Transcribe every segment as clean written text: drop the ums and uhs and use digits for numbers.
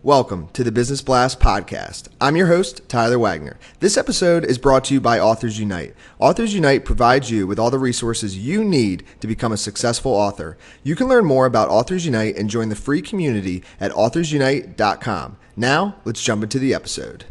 Welcome to the Business Blast podcast. I'm your host, Tyler Wagner. This episode is brought to you by Authors Unite. Authors Unite provides you with all the resources you need to become a successful author. You can learn more about Authors Unite and join the free community at authorsunite.com. Now, let's jump into the episode.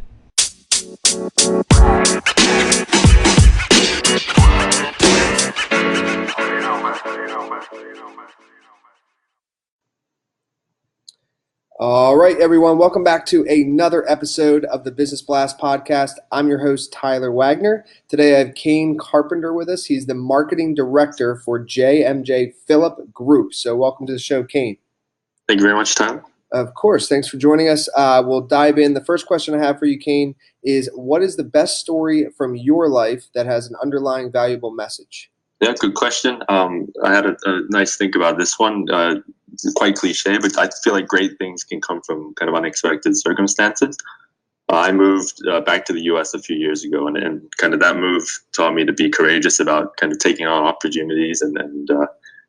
All right, everyone. Welcome back to another episode of the Business Blast podcast. I'm your host, Tyler Wagner. Today, I have Kane Carpenter with us. He's the marketing director for JMJ Phillip Group. So welcome to the show, Kane. Thank you very much, Tyler. Of course. Thanks for joining us. We'll dive in. The first question I have for you, Kane, is what is the best story from your life that has an underlying valuable message? Yeah, good question. I had a nice think about this one. Quite cliche, but I feel like great things can come from kind of unexpected circumstances. I moved back to the U.S. a few years ago, and kind of that move taught me to be courageous about kind of taking on opportunities, and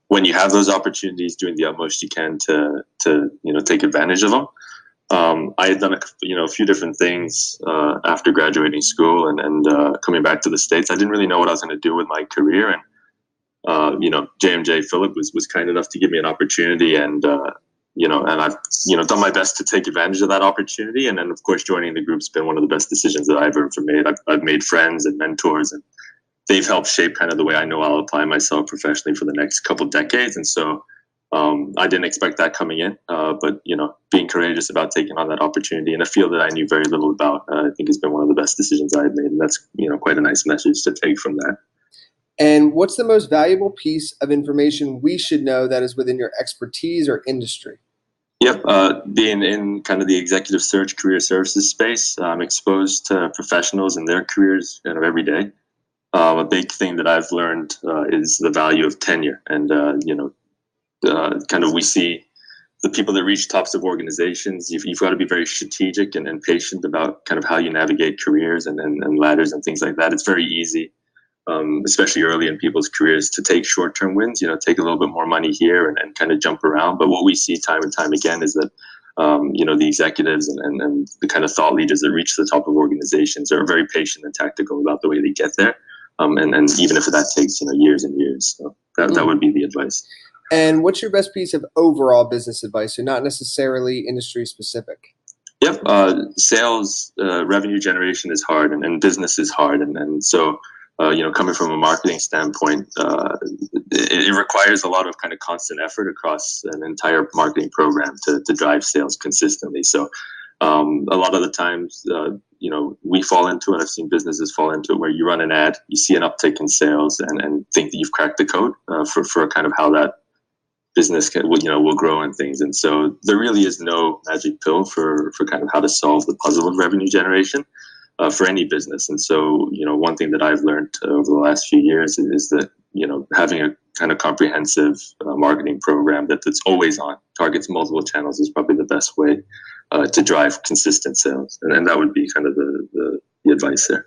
when you have those opportunities, doing the utmost you can to take advantage of them. I had done a few different things after graduating school and coming back to the States. I didn't really know what I was going to do with my career, and JMJ Phillip was kind enough to give me an opportunity, and I've done my best to take advantage of that opportunity. And then, of course, joining the group's been one of the best decisions that I've ever made. I've made friends and mentors, and they've helped shape kind of the way I know I'll apply myself professionally for the next couple decades. And so I didn't expect that coming in, but being courageous about taking on that opportunity in a field that I knew very little about, I think has been one of the best decisions I've made, and that's quite a nice message to take from that. And what's the most valuable piece of information we should know that is within your expertise or industry? Yep. Being in kind of the executive search career services space, I'm exposed to professionals and their careers kind of every day. A big thing that I've learned is the value of tenure. And, kind of we see the people that reach tops of organizations, you've got to be very strategic and patient about kind of how you navigate careers and ladders and things like that. It's very easy, especially early in people's careers, to take short-term wins, take a little bit more money here and kind of jump around. But what we see time and time again is that, the executives and the kind of thought leaders that reach the top of organizations are very patient and tactical about the way they get there. And even if that takes, years and years. So that would be the advice. And what's your best piece of overall business advice, so not necessarily industry specific? Yep. Sales, revenue generation is hard, and business is hard. And so, coming from a marketing standpoint, it requires a lot of kind of constant effort across an entire marketing program to drive sales consistently. So a lot of the times, we fall into it. I've seen businesses fall into it where you run an ad, you see an uptick in sales and think that you've cracked the code for kind of how that business will grow and things. And so there really is no magic pill for kind of how to solve the puzzle of revenue generation for any business. And so, one thing that I've learned over the last few years is that, having a kind of comprehensive marketing program that's always on, targets multiple channels, is probably the best way to drive consistent sales. And that would be kind of the advice there.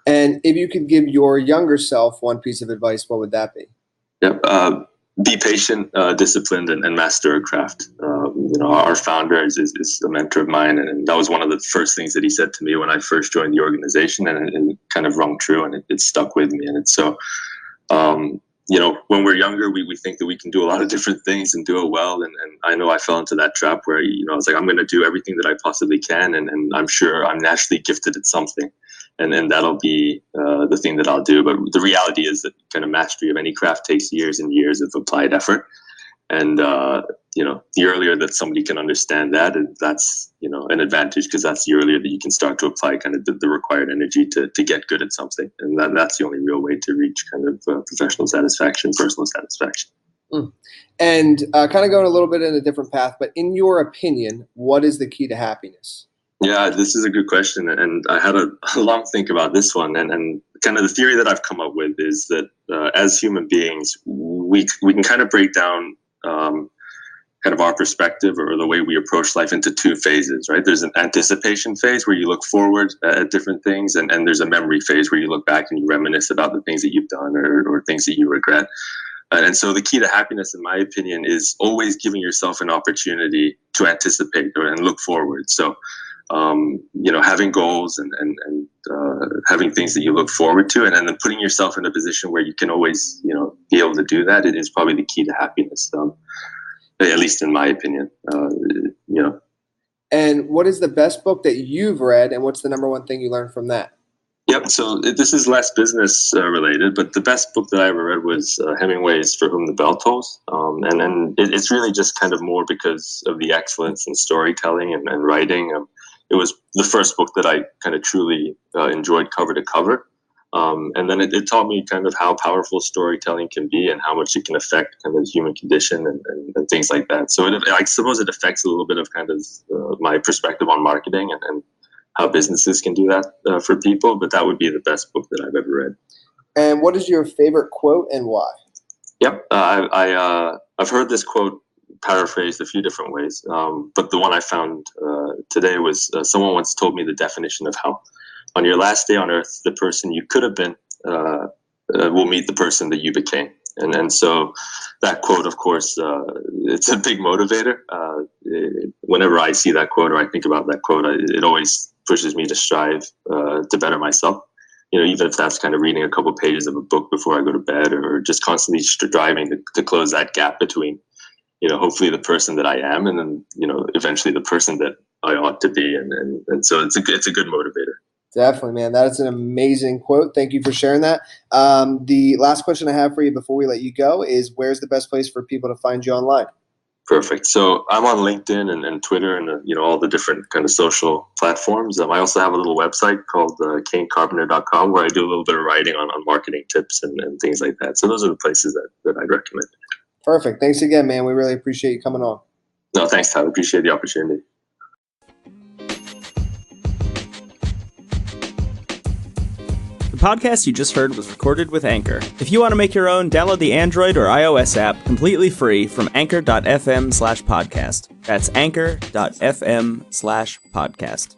And if you could give your younger self one piece of advice, what would that be? Yep. Be patient, disciplined, and master a craft. Our founder is a mentor of mine, and that was one of the first things that he said to me when I first joined the organization, and it kind of rung true, and it stuck with me. And it's so, when we're younger, we think that we can do a lot of different things and do it well. And I know I fell into that trap where, I was like, I'm going to do everything that I possibly can, and I'm sure I'm naturally gifted at something. And then that'll be the thing that I'll do. But the reality is that kind of mastery of any craft takes years and years of applied effort. And, the earlier that somebody can understand that, that's, an advantage, because that's the earlier that you can start to apply kind of the required energy to get good at something. And that's the only real way to reach kind of professional satisfaction, personal satisfaction. And kind of going a little bit in a different path, but in your opinion, what is the key to happiness? Yeah, this is a good question, and I had a long think about this one. And kind of the theory that I've come up with is that as human beings, we can kind of break down kind of our perspective or the way we approach life into two phases, right? There's an anticipation phase where you look forward at different things, and there's a memory phase where you look back and you reminisce about the things that you've done or things that you regret. And so the key to happiness, in my opinion, is always giving yourself an opportunity to anticipate and look forward. So, having goals and having things that you look forward to, and then putting yourself in a position where you can always, be able to do that, it is probably the key to happiness, at least in my opinion. And what is the best book that you've read, and what's the number one thing you learned from that? Yep. So this is less business related, but the best book that I ever read was Hemingway's For Whom the Bell Tolls. It's really just kind of more because of the excellence in storytelling and writing. It was the first book that I kind of truly enjoyed cover to cover. And then it taught me kind of how powerful storytelling can be and how much it can affect kind of the human condition and things like that. So I suppose it affects a little bit of kind of my perspective on marketing and how businesses can do that for people. But that would be the best book that I've ever read. And what is your favorite quote and why? Yep. I've heard this quote paraphrased a few different ways. But the one I found today was someone once told me the definition of how on your last day on earth, the person you could have been will meet the person that you became. And so that quote, of course, it's a big motivator. Whenever I see that quote or I think about that quote, it always pushes me to strive to better myself. Even if that's kind of reading a couple pages of a book before I go to bed, or just constantly striving to close that gap between, hopefully the person that I am and then, eventually the person that I ought to be. And so it's a good motivator. Definitely, man. That is an amazing quote. Thank you for sharing that. The last question I have for you before we let you go is, where's the best place for people to find you online? Perfect. So I'm on LinkedIn and Twitter and all the different kind of social platforms. I also have a little website called CaneCarpenter.com where I do a little bit of writing on marketing tips and things like that. So those are the places that I'd recommend. Perfect. Thanks again, man. We really appreciate you coming on. No, thanks, Tyler. Appreciate the opportunity. The podcast you just heard was recorded with Anchor. If you want to make your own, download the Android or iOS app completely free from anchor.fm/podcast. That's anchor.fm/podcast.